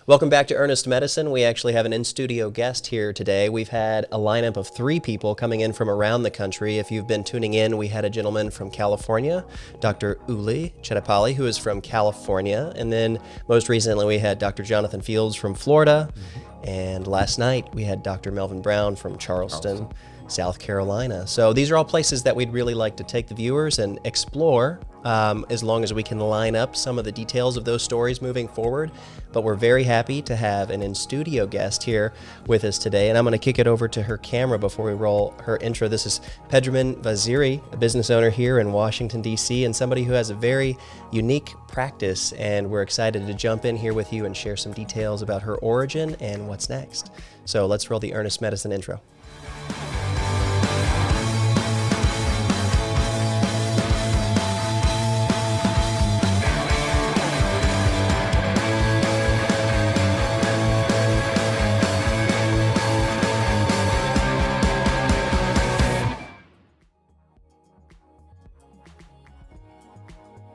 Welcome back to Ernest Medicine. We actually have an in-studio guest here today. We've had a lineup of 3 people coming in from around the country. If you've been tuning in, we had a gentleman from California, Dr. Uli Chettapalli, who is from California. And then most recently, we had Dr. Jonathan Fields from Florida. And last night, we had Dr. Melvin Brown from Charleston, South Carolina. So these are all places that we'd really like to take the viewers and explore, as long as we can line up some of the details of those stories moving forward. But we're very happy to have an in-studio guest here with us today, and I'm going to kick it over to her camera before we roll her intro. This is Pedramin Vaziri, a business owner here in Washington, D.C., and somebody who has a very unique practice, and we're excited to jump in here with you and share some details about her origin and what's next. So let's roll the Ernest Medicine intro.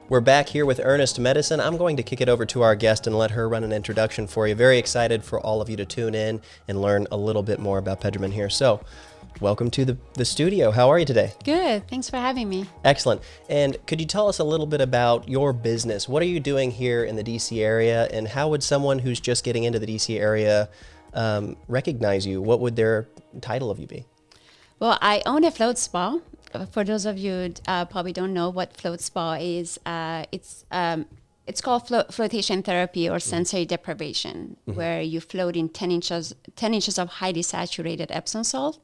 We're back here with Ernest Medicine. I'm going to kick it over to our guest and let her run an introduction for you. Very excited for all of you to tune in and learn a little bit more about Pedramin here. So, welcome to the studio. How are you today? Good. Thanks for having me. Excellent. And could you tell us a little bit about your business? What are you doing here in the DC area, and how would someone who's just getting into the DC area recognize you? What would their title of you be? Well, I own a float spa. For those of you probably don't know what float spa is, it's called flotation therapy or sensory deprivation, where you float in 10 inches of highly saturated Epsom salt.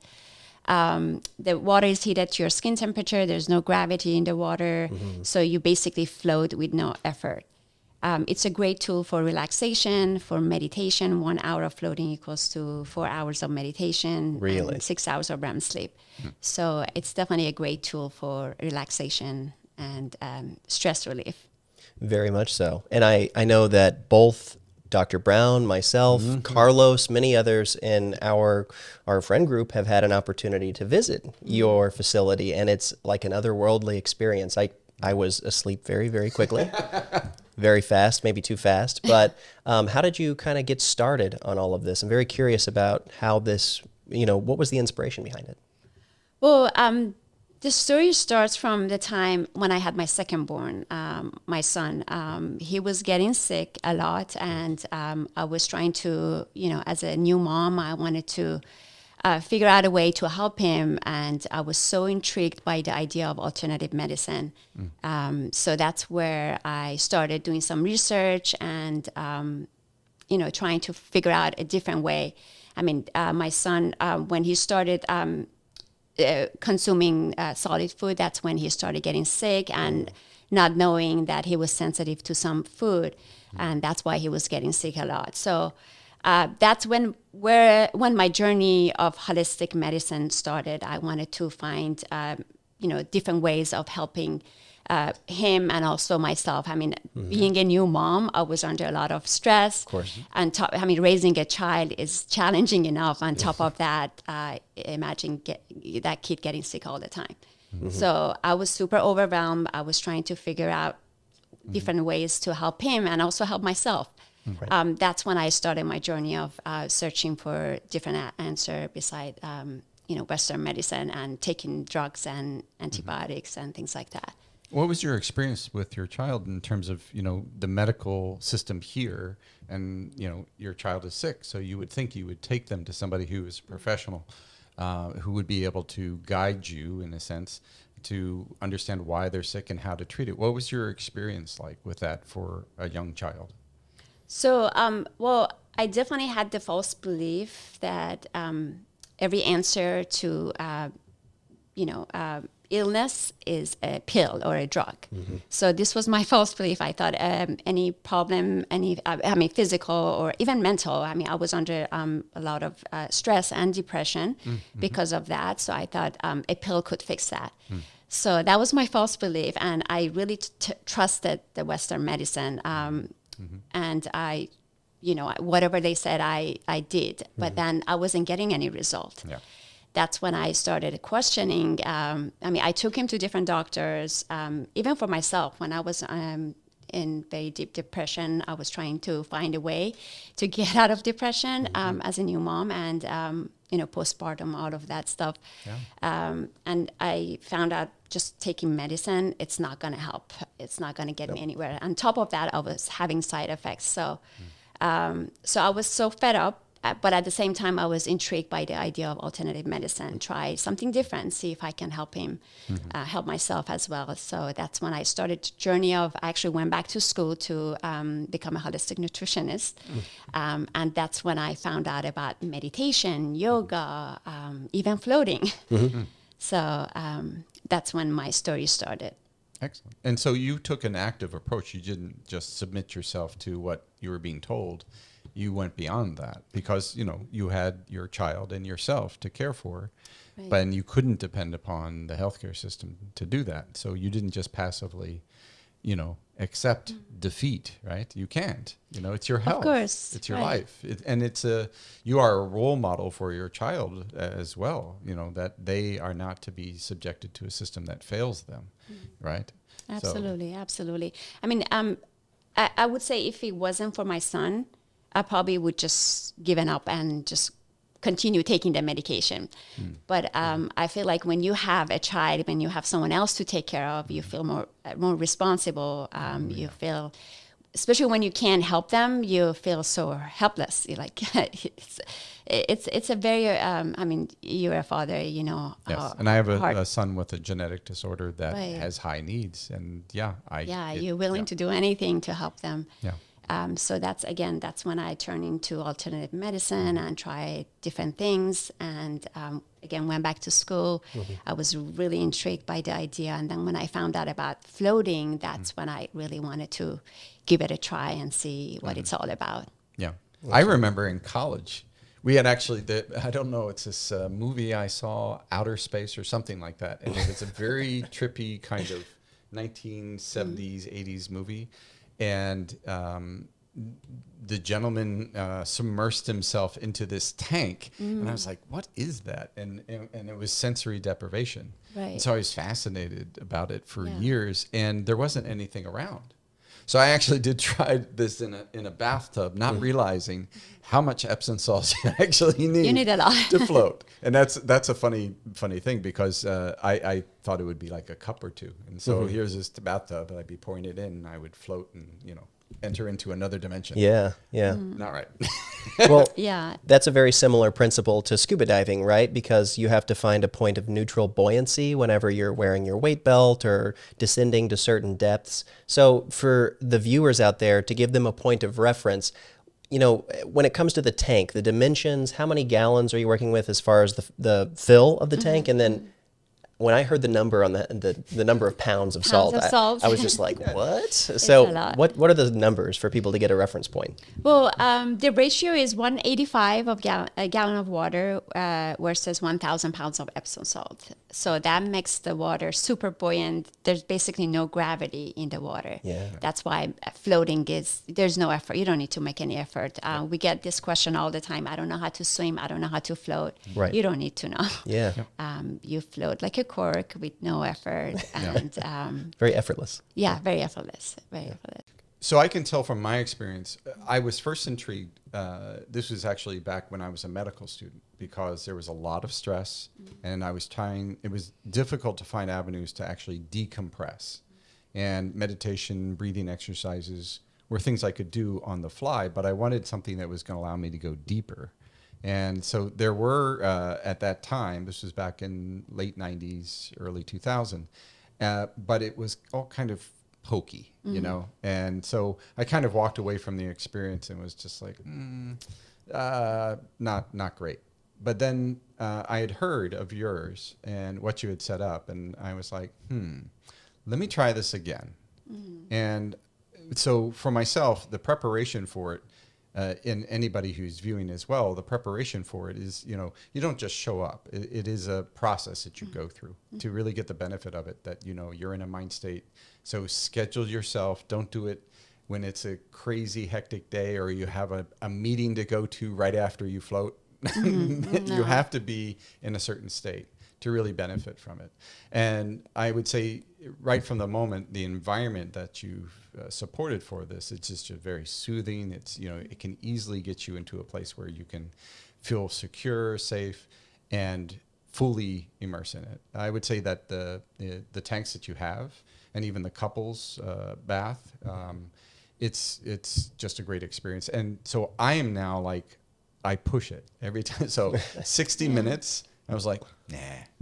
The water is heated to your skin temperature. There's no gravity in the water, so you basically float with no effort. It's a great tool for relaxation, for meditation. 1 hour of floating equals to 4 hours of meditation, Really? and 6 hours of REM sleep. So it's definitely a great tool for relaxation and stress relief. Very much so. And I know that both Dr. Brown, myself, Carlos, many others in our friend group have had an opportunity to visit your facility, and it's like an otherworldly experience. I was asleep very, very quickly. Very fast, maybe too fast. But how did you kind of get started on all of this? I'm very curious about how this, what was the inspiration behind it? Well, the story starts from the time when I had my second born, my son. He was getting sick a lot, and I was trying to, as a new mom, I wanted to figure out a way to help him, and I was so intrigued by the idea of alternative medicine. So that's where I started doing some research and, trying to figure out a different way. I mean, my son, when he started consuming solid food, that's when he started getting sick and not knowing that he was sensitive to some food, and that's why he was getting sick a lot. So that's when my journey of holistic medicine started. I wanted to find, different ways of helping him and also myself. I mean, being a new mom, I was under a lot of stress. Of course. And raising a child is challenging enough. On top of that, imagine that kid getting sick all the time. So I was super overwhelmed. I was trying to figure out different ways to help him and also help myself. Right. That's when I started my journey of searching for different answer beside, Western medicine and taking drugs and antibiotics and things like that. What was your experience with your child in terms of, the medical system here, and, your child is sick, so you would think you would take them to somebody who is a professional, who would be able to guide you, in a sense, to understand why they're sick and how to treat it. What was your experience like with that for a young child? So, I definitely had the false belief that every answer to, illness is a pill or a drug. So this was my false belief. I thought any problem, physical or even mental, I was under a lot of stress and depression because of that. So I thought a pill could fix that. So that was my false belief. And I really trusted the Western medicine. And I, whatever they said, I did. But then I wasn't getting any result. Yeah. That's when I started questioning. I took him to different doctors, even for myself. When I was in very deep depression. I was trying to find a way to get out of depression as a new mom, and postpartum, all of that stuff. Yeah. And I found out just taking medicine, it's not going to help. It's not going to get me anywhere. On top of that, I was having side effects. So I was so fed up. But at the same time, I was intrigued by the idea of alternative medicine. Try something different, see if I can help him, help myself as well. So that's when I started the journey of, I actually went back to school to become a holistic nutritionist. And that's when I found out about meditation, yoga, even floating. So that's when my story started. Excellent. And so you took an active approach. You didn't just submit yourself to what you were being told. You went beyond that because, you had your child and yourself to care for, but you couldn't depend upon the healthcare system to do that. So you didn't just passively, accept defeat, right? You can't, it's your health. Of course. It's your life. You are a role model for your child as well, that they are not to be subjected to a system that fails them, right? Absolutely. Absolutely. I mean, I would say if it wasn't for my son, I probably would just given up and just continue taking the medication. But I feel like when you have a child, when you have someone else to take care of, you feel more responsible. You feel, especially when you can't help them, you feel so helpless. You're like, it's a very, you're a father, Yes, and I have a son with a genetic disorder that has high needs, and you're willing to do anything to help them. Yeah. So that's when I turned into alternative medicine and tried different things. And again, went back to school. I was really intrigued by the idea. And then when I found out about floating, that's when I really wanted to give it a try and see what it's all about. Yeah. I remember in college, we had actually, I don't know, it's this movie I saw, Outer Space or something like that. And it was a very trippy kind of 1970s, 80s movie. And the gentleman submersed himself into this tank, and I was like, "What is that?" And it was sensory deprivation. Right. And so I was fascinated about it for years, and there wasn't anything around. So I actually did try this in a bathtub, not realizing how much Epsom salts you actually need. You need a lot to float, and that's a funny thing because I thought it would be like a cup or two, and so here's this bathtub, and I'd be pouring it in, and I would float and enter into another dimension. Yeah. Not right. Well, Yeah. that's a very similar principle to scuba diving, right? Because you have to find a point of neutral buoyancy whenever you're wearing your weight belt or descending to certain depths. So for the viewers out there, to give them a point of reference, when it comes to the tank, the dimensions, how many gallons are you working with as far as the fill of the tank? And then when I heard the number on the number of pounds of salt, I was just like, what? So what are the numbers for people to get a reference point? Well, the ratio is 185 of a gallon of water versus 1,000 pounds of Epsom salt. So that makes the water super buoyant. There's basically no gravity in the water. Yeah. That's why floating there's no effort. You don't need to make any effort. We get this question all the time. I don't know how to swim. I don't know how to float. Right. You don't need to know. Yeah. You float like a cork with no effort. And Very effortless. yeah, very effortless. Very effortless. So I can tell from my experience, I was first intrigued. This was actually back when I was a medical student because there was a lot of stress and it was difficult to find avenues to actually decompress. And meditation, breathing exercises were things I could do on the fly, but I wanted something that was going to allow me to go deeper. And so there were, at that time, this was back in late 90s, early 2000, but it was all kind of hokey, and so I kind of walked away from the experience and was just like, not great. But then I had heard of yours and what you had set up, and I was like, let me try this again. And so for myself, the preparation for it, in anybody who's viewing as well, the preparation for it is, you don't just show up. It is a process that you go through to really get the benefit of it, that, you're in a mind state. So schedule yourself. Don't do it when it's a crazy hectic day or you have a meeting to go to right after you float. You have to be in a certain state to really benefit from it. And I would say right from the moment, the environment that you've supported for this, it's just very soothing. It's, it can easily get you into a place where you can feel secure, safe, and fully immerse in it. I would say that the tanks that you have, and even the couples bath, it's just a great experience. And so I am now like, I push it every time. So 60 minutes, I was like, nah,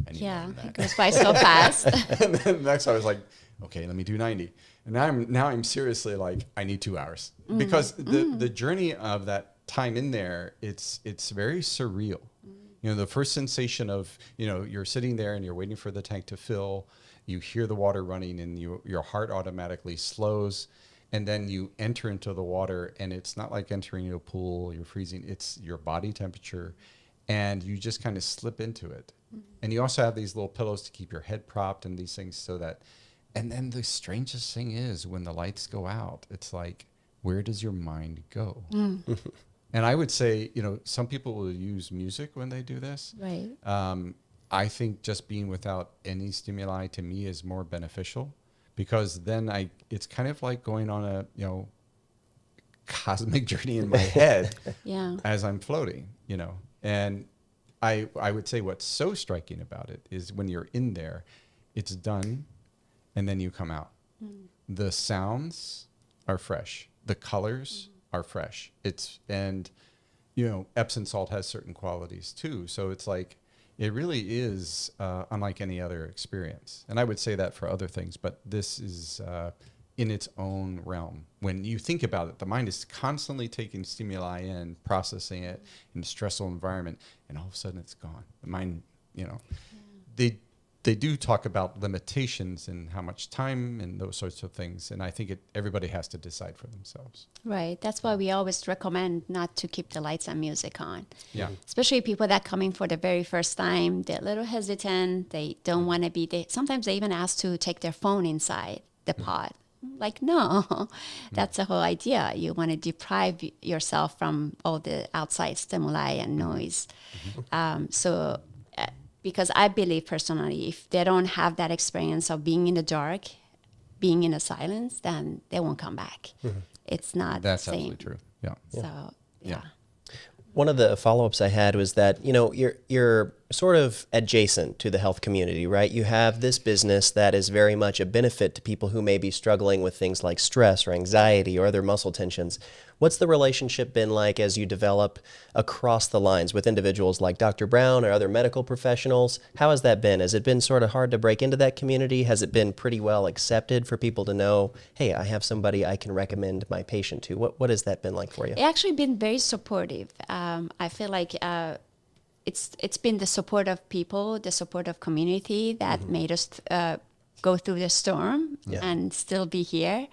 I need more than that. It goes by so fast. And then next I was like, okay, let me do 90. And now I'm seriously like, I need 2 hours, because the journey of that time in there, it's very surreal. The first sensation of, you're sitting there and you're waiting for the tank to fill, you hear the water running and your heart automatically slows. And then you enter into the water, and it's not like entering a pool, you're freezing, it's your body temperature, and you just kind of slip into it. And you also have these little pillows to keep your head propped and these things so that, and then the strangest thing is when the lights go out, it's like, where does your mind go? And I would say, some people will use music when they do this. Right. I think just being without any stimuli to me is more beneficial, because then it's kind of like going on a, cosmic journey in my head as I'm floating, And I would say what's so striking about it is when you're in there, it's done, and then you come out. The sounds are fresh. The colors are fresh. Epsom salt has certain qualities too. So it's like, it really is unlike any other experience. And I would say that for other things, but this is in its own realm. When you think about it, the mind is constantly taking stimuli in, processing it in a stressful environment, and all of a sudden it's gone. The mind, they do talk about limitations and how much time and those sorts of things. And I think everybody has to decide for themselves. Right. That's why we always recommend not to keep the lights and music on. Yeah. Especially people that come in for the very first time, they're a little hesitant. They don't want to be, sometimes they even ask to take their phone inside the pod. Like, no, that's the whole idea. You want to deprive yourself from all the outside stimuli and noise. Because I believe personally, if they don't have that experience of being in the dark, being in the silence, then they won't come back. It's not That's the same. absolutely true. Yeah. So, yeah. One of the follow-ups I had was that, you're sort of adjacent to the health community, right? You have this business that is very much a benefit to people who may be struggling with things like stress or anxiety or other muscle tensions. What's the relationship been like as you develop across the lines with individuals like Dr. Brown or other medical professionals? How has that been? Has it been sort of hard to break into that community? Has it been pretty well accepted for people to know, hey, I have somebody I can recommend my patient to? What has that been like for you? It's actually been very supportive. I feel like it's been the support of people, the support of community that made us go through the storm and still be here.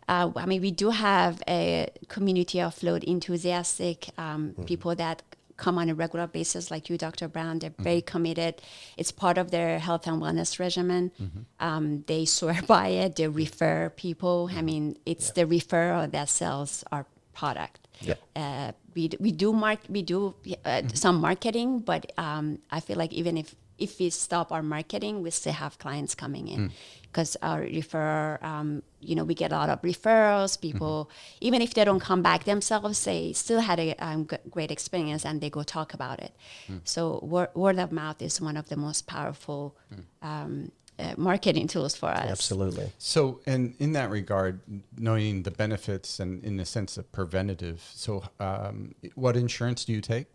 We do have a community of float enthusiastic people that come on a regular basis, like you, Dr. Brown. They're very committed. It's part of their health and wellness regimen. They swear by it. They refer people. It's the referral that sells our product. We do some marketing, but I feel like even if we stop our marketing, we still have clients coming in because our we get a lot of referrals. People, even if they don't come back themselves, they still had a great experience and they go talk about it. So word of mouth is one of the most powerful marketing tools for us. Absolutely. So, and in that regard, knowing the benefits and in the sense of preventative, so what insurance do you take?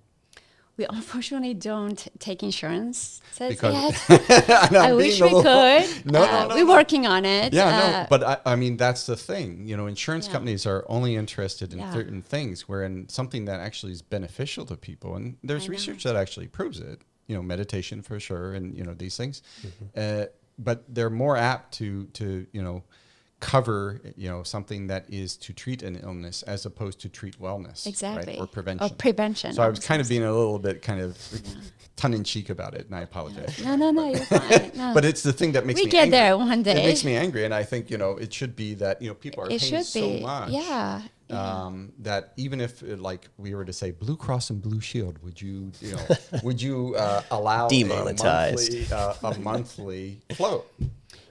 We unfortunately don't take insurance yet. I wish we could. No. We're working on it. But I mean, that's the thing. Insurance companies are only interested in certain things, wherein something that actually is beneficial to people. And there's research that actually proves it. Meditation for sure, and these things. But they're more apt to cover something that is to treat an illness as opposed to treat wellness, exactly, right? Or prevention. So I was kind of being a little bit kind of tongue-in-cheek about it, and I apologize. No, you're fine. No. But it's the thing that makes me angry. We get there one day. It makes me angry, and I think it should be that people are paying so much. That even if like we were to say Blue Cross and Blue Shield, would you allow demonetized a monthly float?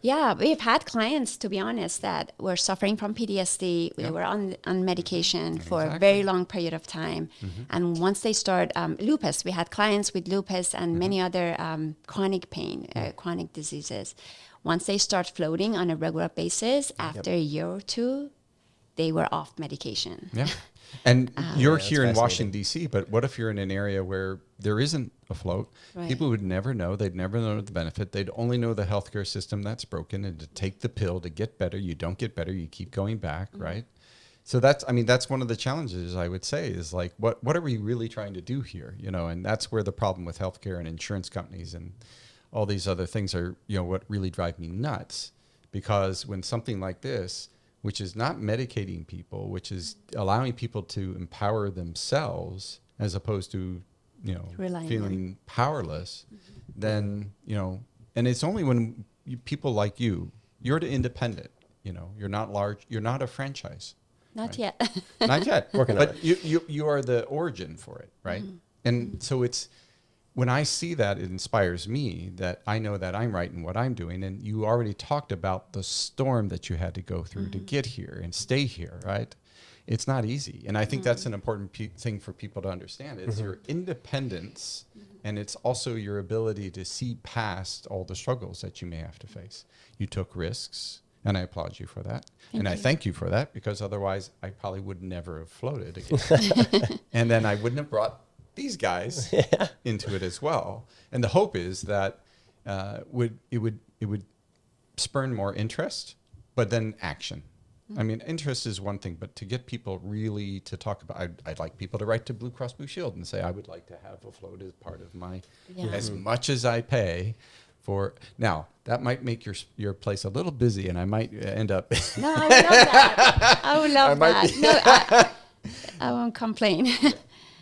Yeah, we've had clients, to be honest, that were suffering from PTSD. They were on medication for a very long period of time. And once they start lupus, we had clients with lupus and many other chronic pain, chronic diseases. Once they start floating on a regular basis, after a year or two, they were off medication. Yeah. And you're Yeah, here in that's Washington, D.C., but what if you're in an area where there isn't a float? Right. People would never know. They'd never know the benefit. They'd only know the healthcare system that's broken, and to take the pill to get better, you don't get better. You keep going back, right? So that's one of the challenges, I would say, is like, what are we really trying to do here? You know, and that's where the problem with healthcare and insurance companies and all these other things are, you know, what really drive me nuts. Because when something like this, which is not medicating people, which is allowing people to empower themselves as opposed to, you know, feeling powerless, then, you know, and it's only when people like you're the independent, you know, you're not large, you're not a franchise. Not yet. Not yet. Working on but you are the origin for it, right? And so it's, when I see that, it inspires me that I know that I'm right in what I'm doing. And you already talked about the storm that you had to go through to get here and stay here, right? It's not easy. And I think that's an important thing for people to understand. It's your independence, and it's also your ability to see past all the struggles that you may have to face. You took risks, and I applaud you for that. I thank you for that, because otherwise I probably would never have floated again. And then I wouldn't have brought these guys into it as well. And the hope is that it would spurn more interest, but then action. I mean, interest is one thing, but to get people really to talk about, I'd like people to write to Blue Cross Blue Shield and say, I would like to have a float as part of my, as much as I pay for. Now, that might make your place a little busy, and I might end up. No, I would love that. I would love that. No, I won't complain.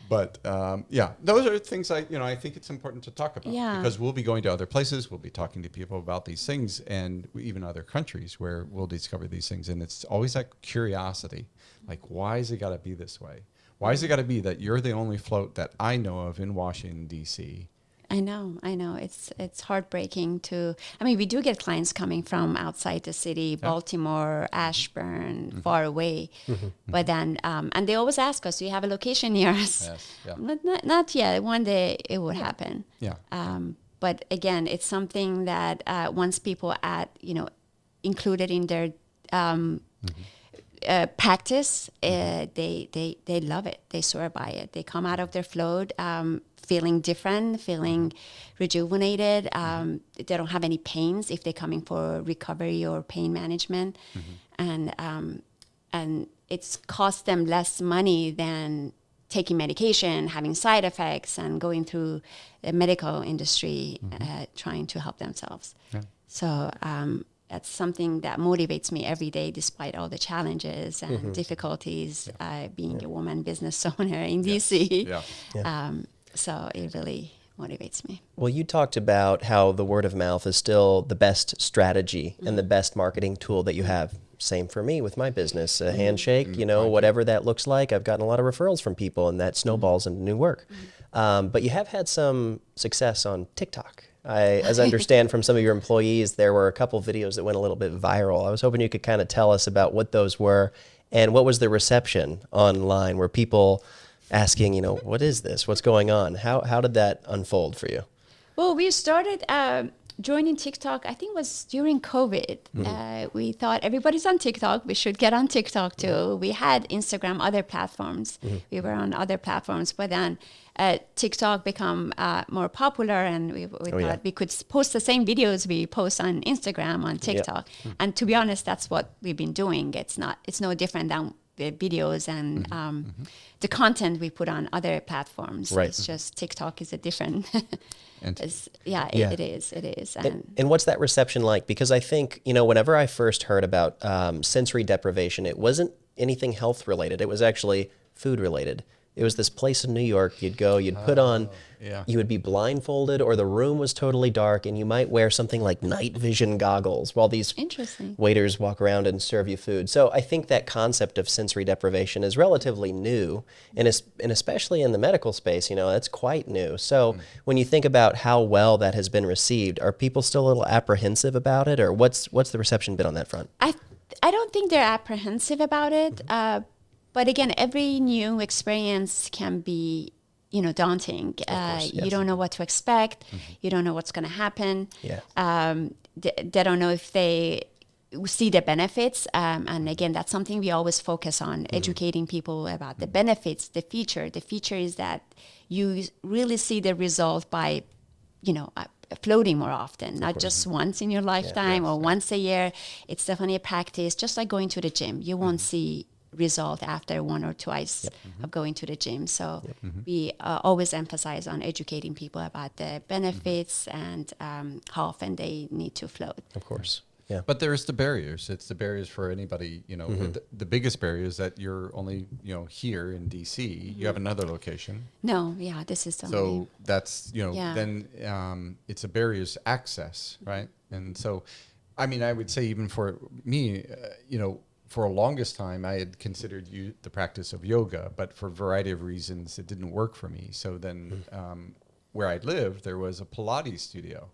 But those are things I think it's important to talk about, because we'll be going to other places. We'll be talking to people about these things, and even other countries where we'll discover these things. And it's always that curiosity, like, why has it got to be this way? Why has it got to be that you're the only float that I know of in Washington, D.C.? I know. It's heartbreaking to, I mean, we do get clients coming from outside the city, Baltimore, Ashburn, far away. But then, and they always ask us, do you have a location near us? Yes. Yeah. But not yet. One day it would happen. Yeah. But again, it's something that once people include it in their practice, they love it. They swear by it. They come out of their float feeling different, feeling rejuvenated. They don't have any pains if they're coming for recovery or pain management, and it's cost them less money than taking medication, having side effects, and going through the medical industry trying to help themselves. Yeah. So that's something that motivates me every day, despite all the challenges and difficulties, being a woman business owner in DC. So it really motivates me. Well, you talked about how the word of mouth is still the best strategy and the best marketing tool that you have. Same for me with my business. A handshake, whatever that looks like. I've gotten a lot of referrals from people, and that snowballs into new work. But you have had some success on TikTok. As I understand from some of your employees, there were a couple videos that went a little bit viral. I was hoping you could kind of tell us about what those were and what was the reception online. Were people asking, what is this? What's going on? How did that unfold for you? Well, we started joining TikTok, I think it was during COVID. We thought everybody's on TikTok. We should get on TikTok too. We had Instagram, other platforms. We were on other platforms, but then TikTok become more popular, and we thought we could post the same videos we post on Instagram on TikTok. And to be honest, that's what we've been doing. It's no different than the videos and the content we put on other platforms. Right. It's just TikTok is a different. It is. And what's that reception like? Because I think, whenever I first heard about sensory deprivation, it wasn't anything health related. It was actually food related. It was this place in New York. You'd go, you'd put on, yeah. you would be blindfolded, or the room was totally dark, and you might wear something like night vision goggles while these Interesting. waiters walk around and serve you food. So I think that concept of sensory deprivation is relatively new, and especially in the medical space, that's quite new. So when you think about how well that has been received, are people still a little apprehensive about it, or what's the reception been on that front? I don't think they're apprehensive about it. But again, every new experience can be, daunting. Course, yes. You don't know what to expect. You don't know what's going to happen. Yeah. They don't know if they see the benefits. And again, that's something we always focus on, educating people about the benefits, the feature. The feature is that you really see the result by, floating more often, not just once in your lifetime or once a year. It's definitely a practice, just like going to the gym. You won't see result after one or twice of going to the gym. So we always emphasize on educating people about the benefits and how often they need to float. Of course. Yeah. But there's the barriers. It's the barriers for anybody, the biggest barrier is that you're only, here in DC. You have another location. No, yeah, this is the only. So that's, then it's a barriers access, right? And so, I mean, I would say even for me, for a longest time, I had considered the practice of yoga, but for a variety of reasons, it didn't work for me. So then where I lived, there was a Pilates studio.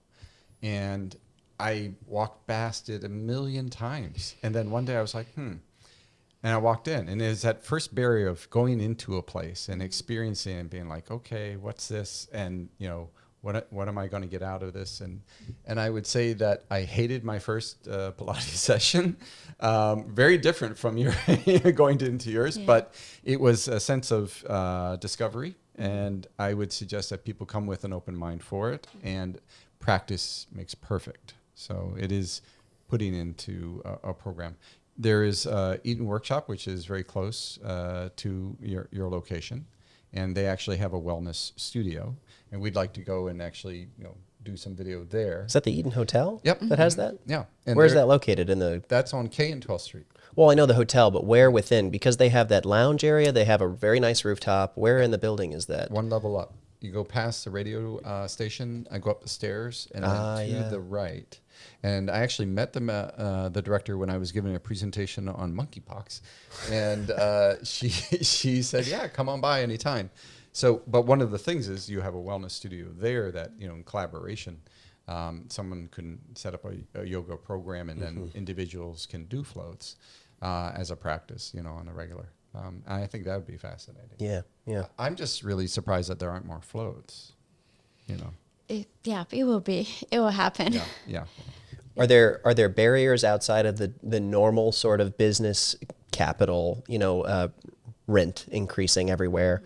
And I walked past it a million times. And then one day I was like, And I walked in. And it's that first barrier of going into a place and experiencing and being like, okay, what's this? And, what am I going to get out of this? And I would say that I hated my first Pilates session. Very different from your going into yours, but it was a sense of discovery. And I would suggest that people come with an open mind for it, and practice makes perfect. So it is putting into a program. There is Eaton Workshop, which is very close to your location. And they actually have a wellness studio, and we'd like to go and actually, do some video there. Is that the Eden Hotel? Yep. That has that? Yeah. And where's that located That's on K and 12th Street. Well, I know the hotel, but where within? Because they have that lounge area, they have a very nice rooftop. Where in the building is that? One level up. You go past the radio station. I go up the stairs and then to the right. And I actually met the director when I was giving a presentation on monkeypox, and she said, "Yeah, come on by anytime." So, but one of the things is you have a wellness studio there that in collaboration, someone can set up a yoga program, and then individuals can do floats as a practice, on a regular. I think that would be fascinating. Yeah, yeah. I'm just really surprised that there aren't more floats. It will be. It will happen. Yeah. Are there barriers outside of the normal sort of business capital, rent increasing everywhere?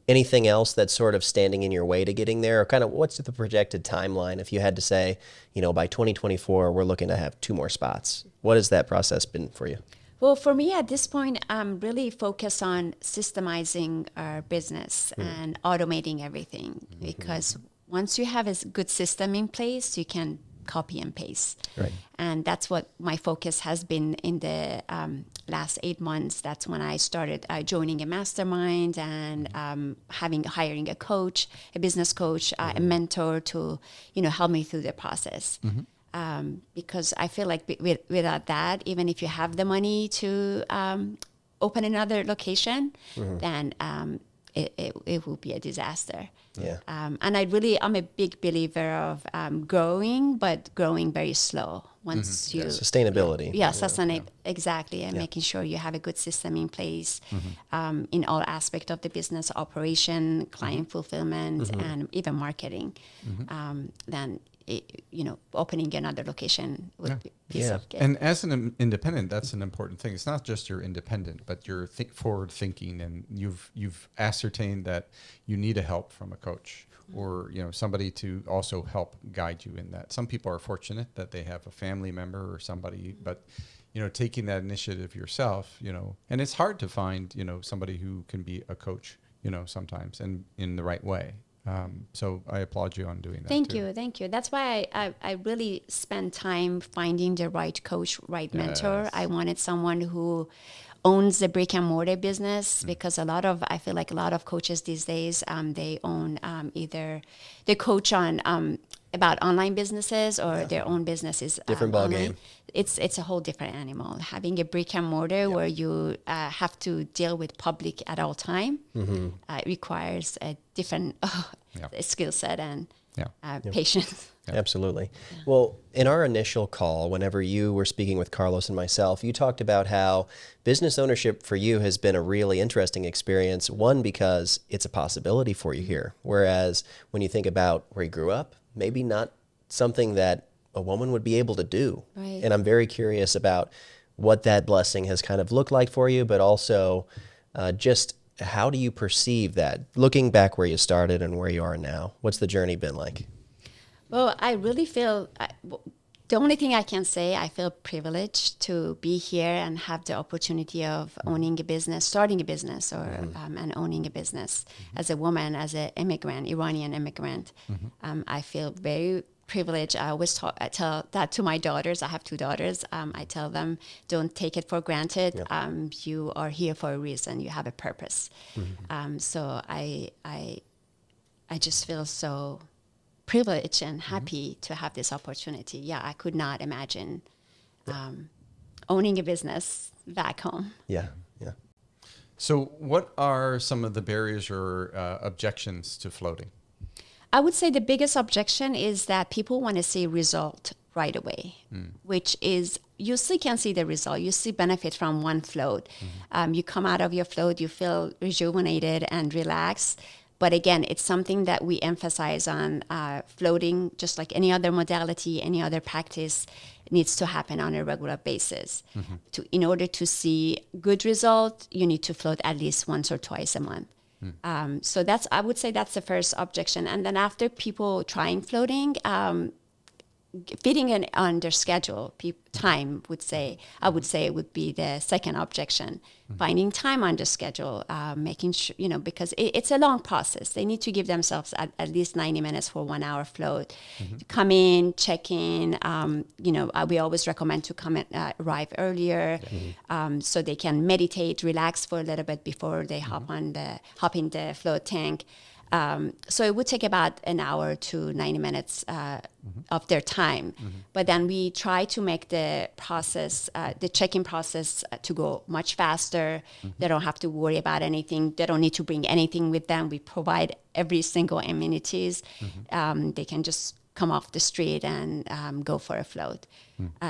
Anything else that's sort of standing in your way to getting there? Or kind of what's the projected timeline if you had to say, by 2024, we're looking to have 2 more spots? What has that process been for you? Well, for me at this point, I'm really focused on systemizing our business and automating everything, because once you have a good system in place, you can copy and paste. Right. And that's what my focus has been in the last 8 months. That's when I started joining a mastermind and hiring a coach, a business coach, a mentor to, help me through the process. Because I feel like without that, even if you have the money to open another location, then it will be a disaster. Yeah. And I'm a big believer of growing, but growing very slow. Once you sustainability. Exactly, and making sure you have a good system in place in all aspects of the business operation, client fulfillment, and even marketing. Then opening another location would be a piece of cake. And as an independent, that's an important thing. It's not just you're independent, but you're forward thinking, and you've ascertained that you need a help from a coach or somebody to also help guide you in that. Some people are fortunate that they have a family member or somebody, but taking that initiative yourself, and it's hard to find somebody who can be a coach, sometimes, and in the right way. So I applaud you on doing that. Thank you. That's why I really spent time finding the right coach, right mentor. I wanted someone who owns the brick and mortar business, because I feel like a lot of coaches these days, they own either they coach on about online businesses or their own businesses. Different ball online. game. It's a whole different animal. Having a brick and mortar where you have to deal with public at all time requires a different skill set and patience. Absolutely. Well, in our initial call, whenever you were speaking with Carlos and myself, you talked about how business ownership for you has been a really interesting experience. One, because it's a possibility for you here. Whereas when you think about where you grew up, maybe not something that a woman would be able to do. Right. And I'm very curious about what that blessing has kind of looked like for you, but also just how do you perceive that? Looking back where you started and where you are now, what's the journey been like? Well, I really feel, the only thing I can say, I feel privileged to be here and have the opportunity of owning a business, starting a business, or and owning a business as a woman, as an immigrant, Iranian immigrant. I feel very privileged. I always I tell that to my daughters. I have 2 daughters. I tell them, don't take it for granted. You are here for a reason. You have a purpose. So I just feel so privileged and happy to have this opportunity. Yeah, I could not imagine owning a business back home. Yeah. So what are some of the barriers or objections to floating? I would say the biggest objection is that people want to see result right away, which is, you still can see the result. You see benefit from one float. You come out of your float, you feel rejuvenated and relaxed. But again, it's something that we emphasize on. Floating, just like any other modality, any other practice, needs to happen on a regular basis. In order to see good result, you need to float at least once or twice a month. So I would say that's the first objection. And then after people trying floating, fitting in on their schedule, time I would say it would be the second objection. Finding time on the schedule, making sure, because it's a long process. They need to give themselves at least 90 minutes for 1 hour float. Come in, check in. We always recommend to arrive earlier, so they can meditate, relax for a little bit before they hop in the float tank. So it would take about an hour to 90 minutes of their time. But then we try to make the process, the check-in process to go much faster. They don't have to worry about anything. They don't need to bring anything with them. We provide every single amenities. They can just come off the street and go for a float.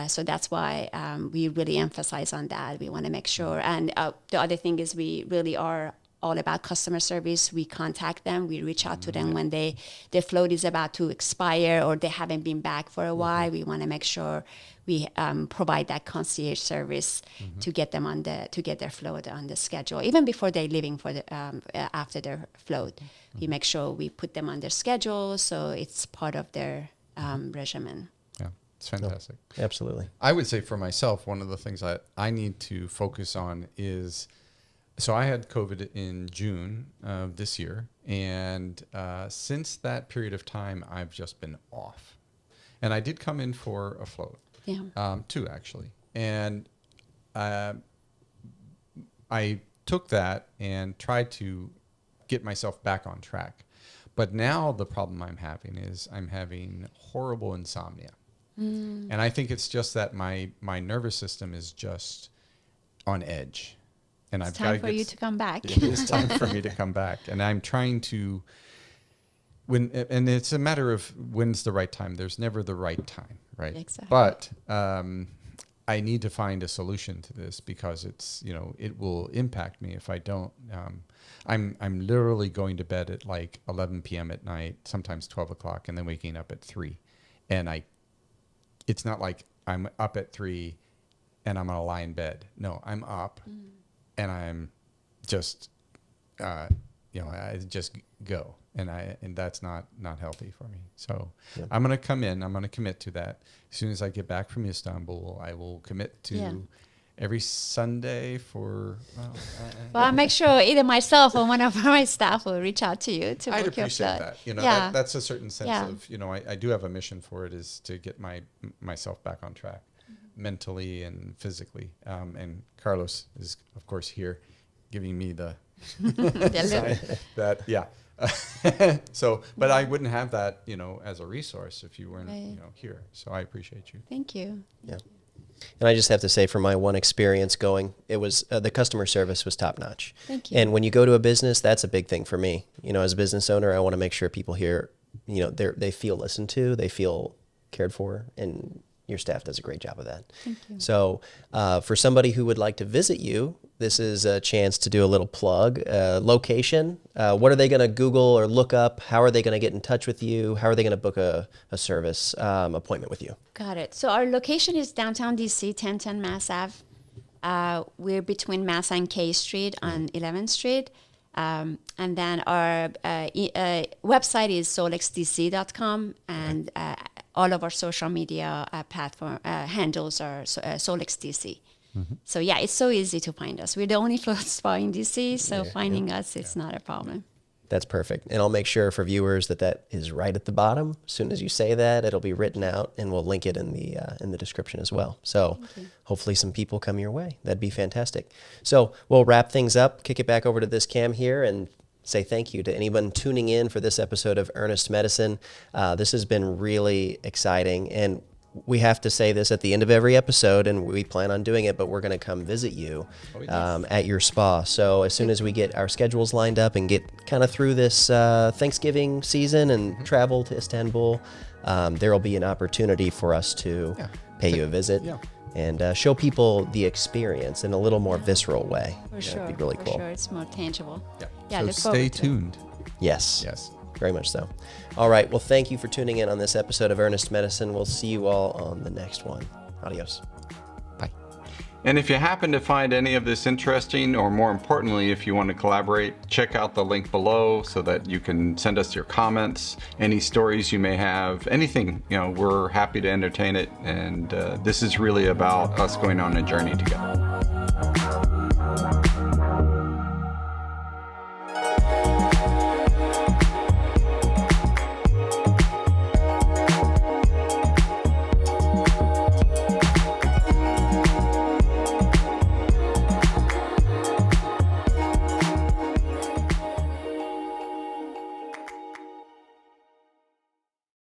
So that's why we really emphasize on that. We want to make sure. And the other thing is we really are all about customer service. We contact them. We reach out to them when their float is about to expire or they haven't been back for a while. We want to make sure we provide that concierge service to get them to get their float on the schedule, even before they're leaving for after their float. We make sure we put them on their schedule so it's part of their regimen. Yeah, it's fantastic. No, absolutely. I would say for myself, one of the things I need to focus on is, so I had COVID in June of this year, and since that period of time, I've just been off. And I did come in for a float, 2 actually. And I took that and tried to get myself back on track. But now the problem I'm having is I'm having horrible insomnia. And I think it's just that my nervous system is just on edge. And it's time for you to come back. It's time for me to come back. And I'm trying to, and it's a matter of when's the right time. There's never the right time, right? Exactly. But I need to find a solution to this because it's, it will impact me if I don't. I'm literally going to bed at like 11 p.m. at night, sometimes 12 o'clock, and then waking up at 3. And it's not like I'm up at 3 and I'm going to lie in bed. No, I'm up. And I'm just, I just go, and that's not healthy for me. So I'm going to come in. I'm going to commit to that. As soon as I get back from Istanbul, I will commit to every Sunday for. Well, I'll make sure either myself or one of my staff will reach out to you to book your float. I'd appreciate that. That's a certain sense of, I do have a mission for it, is to get myself back on track. mentally and physically. And Carlos is, of course, here giving me the that, yeah. So, but I wouldn't have that, as a resource if you weren't, here. So I appreciate you. Thank you. Yeah. And I just have to say, from my one experience going, it was the customer service was top notch. Thank you. And when you go to a business, that's a big thing for me. As a business owner, I want to make sure people here, they feel listened to, they feel cared for, and your staff does a great job of that. Thank you. So for somebody who would like to visit you, this is a chance to do a little plug. Location, what are they going to Google or look up? How are they going to get in touch with you? How are they going to book a service appointment with you? Got it. So our location is downtown DC, 1010 Mass Ave. We're between Mass and K Street on 11th Street. And then our website is soulexdc.com, and all of our social media platform handles are SoulexDC. Mm-hmm. So yeah, it's so easy to find us. We're the only float spa in DC, so finding us, it's not a problem. That's perfect. And I'll make sure for viewers that is right at the bottom. As soon as you say that, it'll be written out, and we'll link it in the description as well. So hopefully some people come your way. That'd be fantastic. So we'll wrap things up, kick it back over to this cam here, and say thank you to anyone tuning in for this episode of Ernest Medicine. This has been really exciting, and we have to say this at the end of every episode, and we plan on doing it, but we're going to come visit you at your spa. So as soon as we get our schedules lined up and get kind of through this Thanksgiving season and travel to Istanbul, there will be an opportunity for us to pay you a visit and show people the experience in a little more visceral way. For sure. That'd be really cool. For sure. It's more tangible. So look stay forward to it. tuned. Yes. Yes. Very much so. All right. Well, thank you for tuning in on this episode of Ernest Medicine. We'll see you all on the next one. Adios. Bye. And if you happen to find any of this interesting, or more importantly, if you want to collaborate, check out the link below so that you can send us your comments, any stories you may have, anything, we're happy to entertain it. And this is really about us going on a journey together.